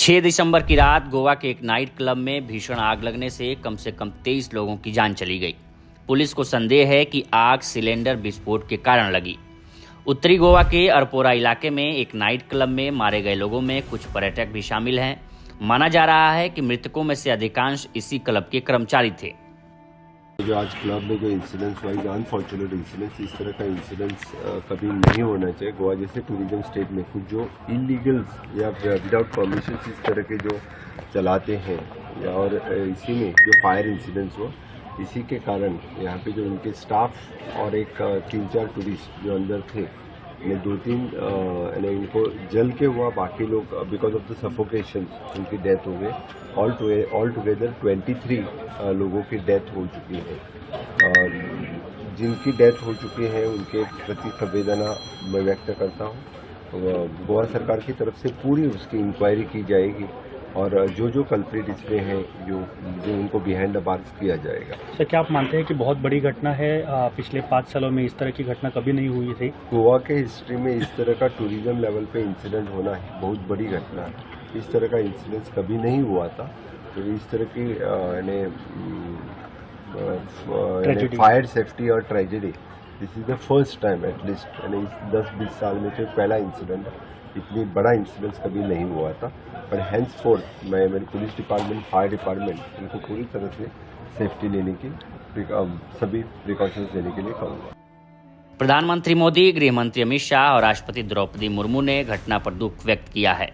6 दिसंबर की रात गोवा के एक नाइट क्लब में भीषण आग लगने से कम 23 लोगों की जान चली गई। पुलिस को संदेह है कि आग सिलेंडर विस्फोट के कारण लगी। उत्तरी गोवा के अरपोरा इलाके में एक नाइट क्लब में मारे गए लोगों में कुछ पर्यटक भी शामिल हैं। माना जा रहा है कि मृतकों में से अधिकांश इसी क्लब के कर्मचारी थे। जो आज क्लब में जो इंसिडेंट्स हुआ, अनफॉर्चुनेट इंसिडेंट्स, इस तरह का इंसिडेंट्स कभी नहीं होना चाहिए। गोवा जैसे टूरिज्म स्टेट में कुछ जो इलीगल्स या विदाउट परमिशन इस तरह के जो चलाते हैं और इसी में जो फायर इंसिडेंट्स हुआ, इसी के कारण यहाँ पे जो उनके स्टाफ और एक 3-4 टूरिस्ट जो अंदर थे, ने 2-3 इनको जल के हुआ, बाकी लोग बिकॉज ऑफ द सफोकेशन उनकी डेथ हो गई। ऑल टुगेदर 23 लोगों की डेथ हो चुकी है। जिनकी डेथ हो चुकी है उनके प्रति संवेदना मैं व्यक्त करता हूँ। गोवा सरकार की तरफ से पूरी उसकी इंक्वायरी की जाएगी और जो कल्प्रिट इसमें हैं जो उनको बिहाइंड द बार्स किया जाएगा। सर, क्या आप मानते हैं कि बहुत बड़ी घटना है? पिछले 5 सालों में इस तरह की घटना कभी नहीं हुई थी। गोवा के हिस्ट्री में इस तरह का टूरिज्म लेवल पे इंसिडेंट होना है बहुत बड़ी घटना है। इस तरह का इंसिडेंट कभी नहीं हुआ था। तो इस तरह की फायर सेफ्टी और tragedy, this is the first time at least 10-20 साल में तो पहला इंसिडेंट है। इतनी बड़ा इंसिडेंट कभी नहीं हुआ था। पर हैंड्स फोर्थ मैं मेरे पुलिस डिपार्टमेंट, फायर डिपार्टमेंट इनको पूरी तरह से सेफ्टी लेने की सभी प्रिकॉशंस लेने के लिए कहूँगा। प्रधानमंत्री मोदी, गृह मंत्री अमित शाह और राष्ट्रपति द्रौपदी मुर्मू ने घटना पर दुख व्यक्त किया है।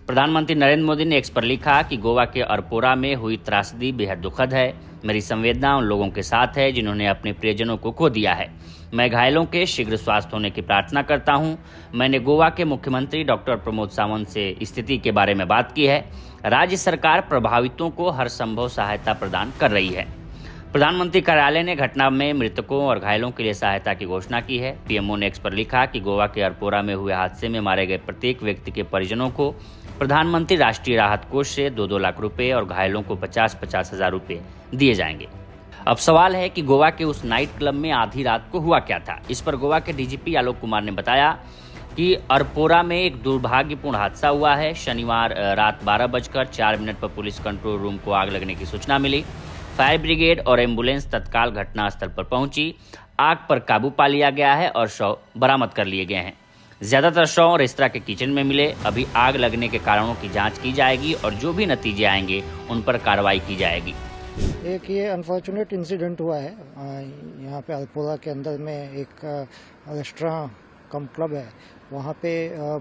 प्रधानमंत्री नरेंद्र मोदी ने एक्स पर लिखा कि गोवा के अरपोरा में हुई त्रासदी बेहद दुखद है। मेरी संवेदना उन लोगों के साथ है जिन्होंने अपने प्रियजनों को खो दिया है। मैं घायलों के शीघ्र स्वास्थ्य होने की प्रार्थना करता हूं। मैंने गोवा के मुख्यमंत्री डॉक्टर प्रमोद सावंत से स्थिति के बारे में बात की है। राज्य सरकार प्रभावितों को हर संभव सहायता प्रदान कर रही है। प्रधानमंत्री कार्यालय ने घटना में मृतकों और घायलों के लिए सहायता की घोषणा की है। पीएमओ ने एक्स पर लिखा कि गोवा के अरपोरा में हुए हादसे में मारे गए प्रत्येक व्यक्ति के परिजनों को प्रधानमंत्री राष्ट्रीय राहत कोष से 2-2 लाख रुपए और घायलों को 50-50 हजार रुपए दिए जाएंगे। अब सवाल है कि गोवा के उस नाइट क्लब में आधी रात को हुआ क्या था। इस पर गोवा के डीजीपी आलोक कुमार ने बताया कि अरपोरा में एक दुर्भाग्यपूर्ण हादसा हुआ है। शनिवार रात 12:04 पर पुलिस कंट्रोल रूम को आग लगने की सूचना मिली। फायर ब्रिगेड और एम्बुलेंस तत्काल घटनास्थल पर पहुंची। आग पर काबू पा लिया गया है और शव बरामद कर लिए गए हैं। ज्यादातर शव रेस्तरां के किचन में मिले। अभी आग लगने के कारणों की जांच की जाएगी और जो भी नतीजे आएंगे उन पर कार्रवाई की जाएगी। एक ये अनफॉर्चुनेट इंसिडेंट हुआ है यहाँ पे अरपोरा के अंदर में एक रेस्टोरेंट कम क्लब है। वहाँ पे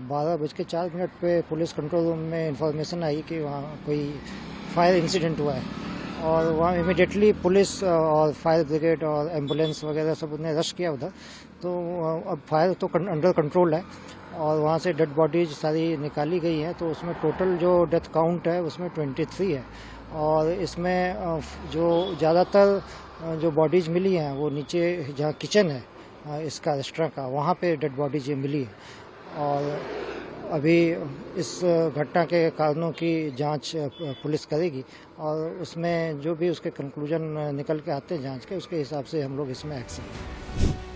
12:04 पे पुलिस कंट्रोल रूम में इंफॉर्मेशन आई कि वहाँ कोई फायर इंसिडेंट हुआ है और वहाँ इमिडिएटली पुलिस और फायर ब्रिगेड और एम्बुलेंस वगैरह सब ने रश किया उधर। तो अब फायर तो अंडर कंट्रोल है और वहाँ से डेड बॉडीज सारी निकाली गई हैं। तो उसमें टोटल जो डेथ काउंट है उसमें 23 है और इसमें जो ज़्यादातर जो बॉडीज मिली हैं वो नीचे जहाँ किचन है इसका रेस्टोरेंट का, वहाँ पे डेड बॉडीज मिली है। और अभी इस घटना के कारणों की जांच पुलिस करेगी और उसमें जो भी उसके कंक्लूजन निकल के आते हैं जांच के, उसके हिसाब से हम लोग इसमें एक्शन।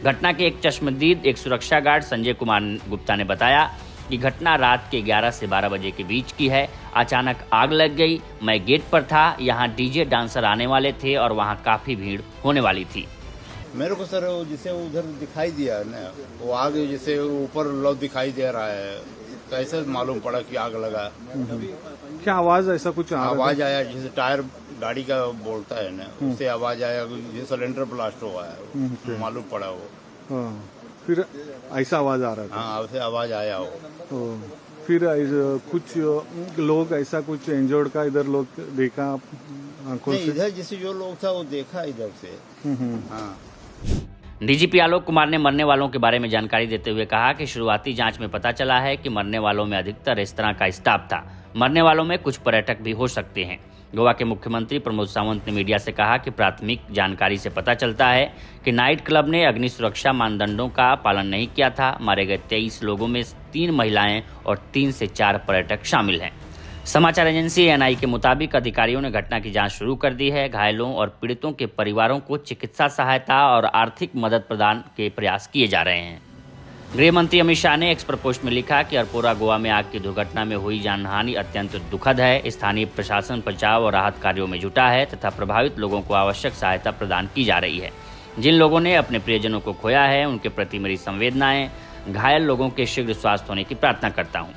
घटना के एक चश्मदीद एक सुरक्षा गार्ड संजय कुमार गुप्ता ने बताया कि घटना रात के 11 से 12 बजे के बीच की है। अचानक आग लग गई। मैं गेट पर था। यहाँ डीजे डांसर आने वाले थे और वहाँ काफी भीड़ होने वाली थी। मेरे को सर जिसे उधर दिखाई दिया ना, वो आग जैसे ऊपर लो दिखाई दे रहा है, तो ऐसे मालूम पड़ा कि आग लगा। क्या आवाज ऐसा कुछ आवाज आया जैसे टायर गाड़ी का बोलता है ना, उससे आवाज आया जैसे सिलेंडर ब्लास्ट हुआ है, मालूम पड़ा वो। फिर ऐसा आवाज आ रहा था? हाँ, ऐसे आवाज आया वो। फिर कुछ लोग ऐसा कुछ इंजर्ड का इधर लोग देखा आंखों से? इधर जैसे जो लोग था वो देखा इधर से। हाँ। डीजीपी आलोक कुमार ने मरने वालों के बारे में जानकारी देते हुए कहा कि शुरुआती जांच में पता चला है कि मरने वालों में अधिकतर रेस्तरां का स्टाफ था। मरने वालों में कुछ पर्यटक भी हो सकते हैं। गोवा के मुख्यमंत्री प्रमोद सावंत ने मीडिया से कहा कि प्राथमिक जानकारी से पता चलता है कि नाइट क्लब ने अग्नि सुरक्षा मानदंडों का पालन नहीं किया था। मारे गए 23 लोगों में 3 महिलाएं और 3 से 4 पर्यटक शामिल हैं। समाचार एजेंसी एएनआई के मुताबिक अधिकारियों ने घटना की जांच शुरू कर दी है। घायलों और पीड़ितों के परिवारों को चिकित्सा सहायता और आर्थिक मदद प्रदान के प्रयास किए जा रहे हैं। गृह मंत्री अमित शाह ने एक्स पर पोस्ट में लिखा कि अरपोरा गोवा में आग की दुर्घटना में हुई जानहानि अत्यंत दुखद है। स्थानीय प्रशासन बचाव और राहत कार्यों में जुटा है तथा प्रभावित लोगों को आवश्यक सहायता प्रदान की जा रही है। जिन लोगों ने अपने प्रियजनों को खोया है उनके प्रति मेरी संवेदनाएं। घायल लोगों के शीघ्र स्वास्थ्य होने की प्रार्थना करता हूं।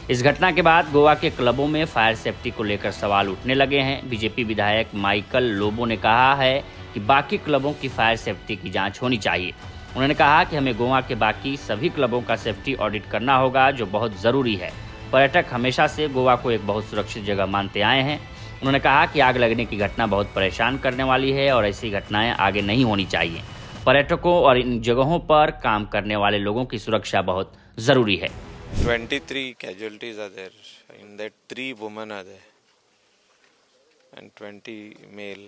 इस घटना के बाद गोवा के क्लबों में फायर सेफ्टी को लेकर सवाल उठने लगे हैं। बीजेपी विधायक माइकल लोबो ने कहा है कि बाकी क्लबों की फायर सेफ्टी की जांच होनी चाहिए। उन्होंने कहा कि हमें गोवा के बाकी सभी क्लबों का सेफ्टी ऑडिट करना होगा, जो बहुत ज़रूरी है। पर्यटक हमेशा से गोवा को एक बहुत सुरक्षित जगह मानते आए हैं। उन्होंने कहा कि आग लगने की घटना बहुत परेशान करने वाली है और ऐसी घटनाएं आगे नहीं होनी चाहिए। पर्यटकों और इन जगहों पर काम करने वाले लोगों की सुरक्षा बहुत ज़रूरी है। 23 casualties are there. In that 3 women are there and 20 male,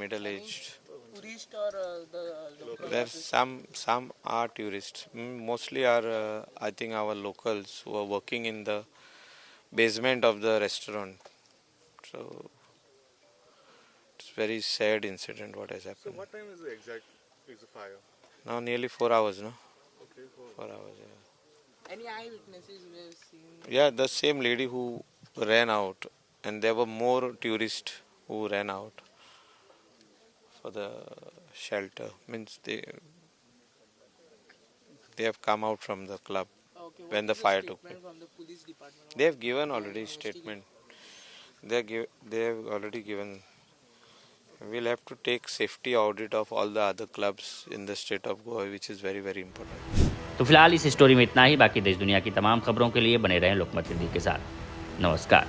middle-aged. Tourist or the There's some are tourists. Mostly are I think our locals who are working in the basement of the restaurant. So it's very sad incident what has happened. So what time is the exact is the fire? Now nearly 4 hours, no? Okay, 4 hours. Yeah. any eyewitnesses were seen? Yeah, the same lady who ran out, and there were more tourists who ran out for the shelter. Means they have come out from the club Okay, when what the is fire took statement place. from the police department? They have given already statement. They have already given. We'll have to take safety audit of all the other clubs in the state of Goa, which is very very important. तो फिलहाल इस story में इतना ही। बाकी देश दुनिया की तमाम खबरों के लिए बने रहें लोकमत हिंदी के साथ। नमस्कार।